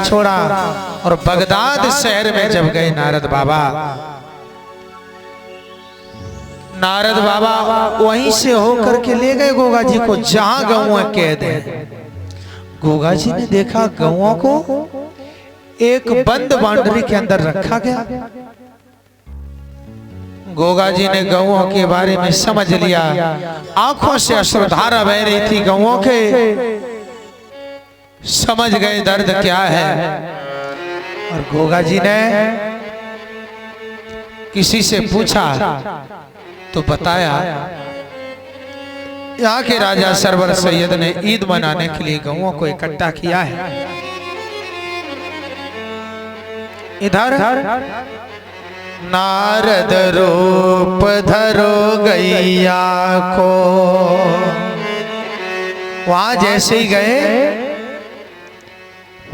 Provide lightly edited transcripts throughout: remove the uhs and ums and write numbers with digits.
नहीं छोड़ा और बगदाद शहर में जब गए नारद बाबा वहीं से होकर के ले गए गोगा जी को जहां गौएं कैद है। गोगा जी ने देखा गौओं को एक बंद बाउंड्री के अंदर रखा गया। गोगा जी ने गौओं के बारे में समझ लिया, आंखों से अश्रुधारा बह रही थी गौओं के, समझ गए दर्द क्या है। और गोगा जी ने किसी से पूछा तो बताया यहाँ के राजा सरवर सैयद ने ईद मनाने के लिए गौओं को इकट्ठा किया है। इधर नारद रूप धरो गैया को, वहां जैसे ही गए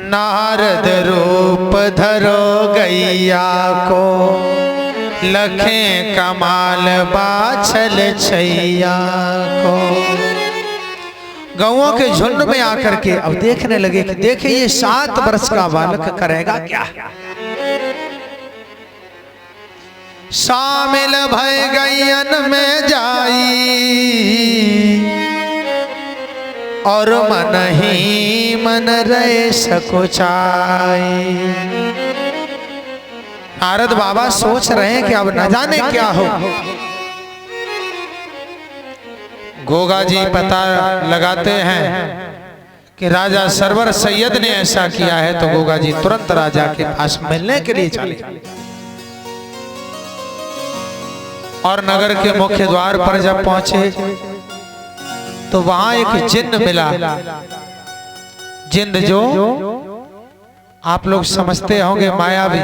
नारद रूप धरो गैया को, लखें कमाल बाछल छैया को। गौओं के झुंड में आकर के अब देखने लगे कि देखे ये 7 वर्ष का बालक करेगा क्या। शामिल भय गैयन में जाई और मन ही मन रहे सकुचाई। नारद बाबा सोच रहे हैं कि अब न जाने क्या हो। गोगा जी पता लगाते हैं कि राजा सरवर सैयद ने ऐसा किया है, तो गोगा जी तुरंत राजा के पास मिलने के लिए चले और नगर के मुख्य द्वार पर जब पहुंचे तो वहां एक जिन्न मिला। जिन्न जो आप लोग समझते होंगे मायावी।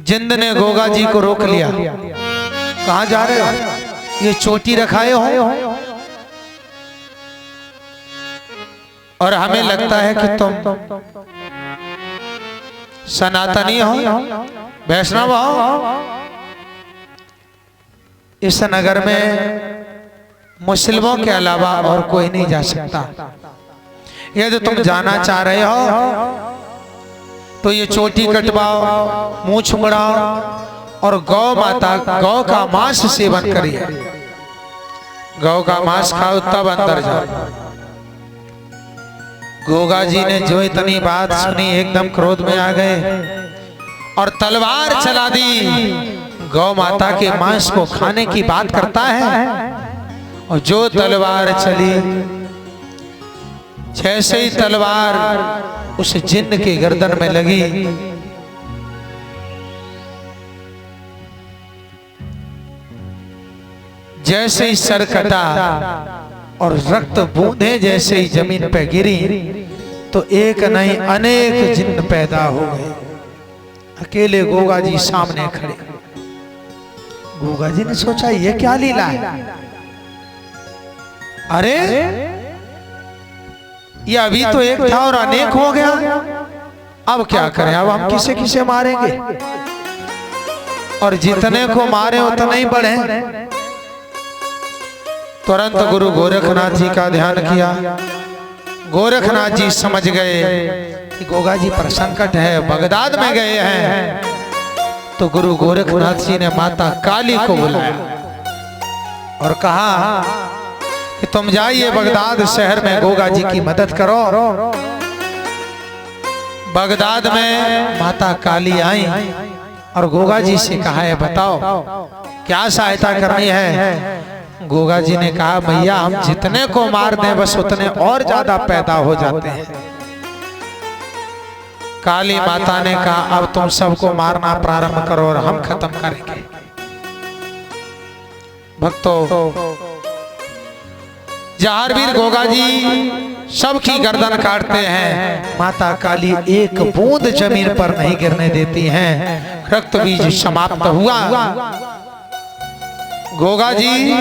जिंद ने गोगा जी को रोक लिया, कहां जा रहे हो, ये चोटी रखाए हो और हमें लगता है कि तुम सनातनी हो, वैष्णव हो। इस नगर में मुस्लिमों के अलावा और कोई नहीं जा सकता। यदि तुम जाना चाह रहे हो तो ये चोटी कटवाओ, मूंछ मुड़ाओ और गौ माता गौ का मांस सेवन करिए। गौ का मांस खाओ तब अंदर जाओ। गोगा जी ने जो इतनी बात सुनी एकदम क्रोध में आ गए और तलवार चला दी। गौ माता के मांस को खाने की बात करता है और जो तलवार चली, जैसे ही तलवार उस जिन्न के गर्दन में लगी, जैसे ही सर कटा और रक्त बूंदे जैसे ही जमीन पे गिरी तो एक नहीं अनेक जिन्न पैदा हो गए। अकेले गोगा जी सामने खड़े। गोगा जी ने सोचा ये क्या लीला है, अरे ये अभी तो एक था और अनेक हो गया, अब क्या करें, अब हम किसे किसे मारेंगे, और जितने को मारे उतने ही बढ़े। तुरंत गुरु गोरखनाथ जी का ध्यान किया। गोरखनाथ जी समझ गए कि गोगा जी पर संकट है, बगदाद में गए हैं। तो गुरु गोरखनाथ जी ने माता काली को बुलाया और कहा कि तुम जाइए बगदाद शहर में गोगा जी की मदद करो। बगदाद में माता काली आई और गोगा जी से कहा है बताओ क्या सहायता करनी है। गोगा जी ने कहा भैया हम जितने को मार दें बस उतने और ज्यादा पैदा हो जाते हैं। काली माता ने कहा अब तुम सबको मारना प्रारंभ करो और हम खत्म करेंगे। भक्तों, जहारवीर गोगा जी सबकी गर्दन काटते हैं, माता काली एक बूंद जमीन पर नहीं गिरने देती हैं। रक्त बीज समाप्त हुआ। गोगा जी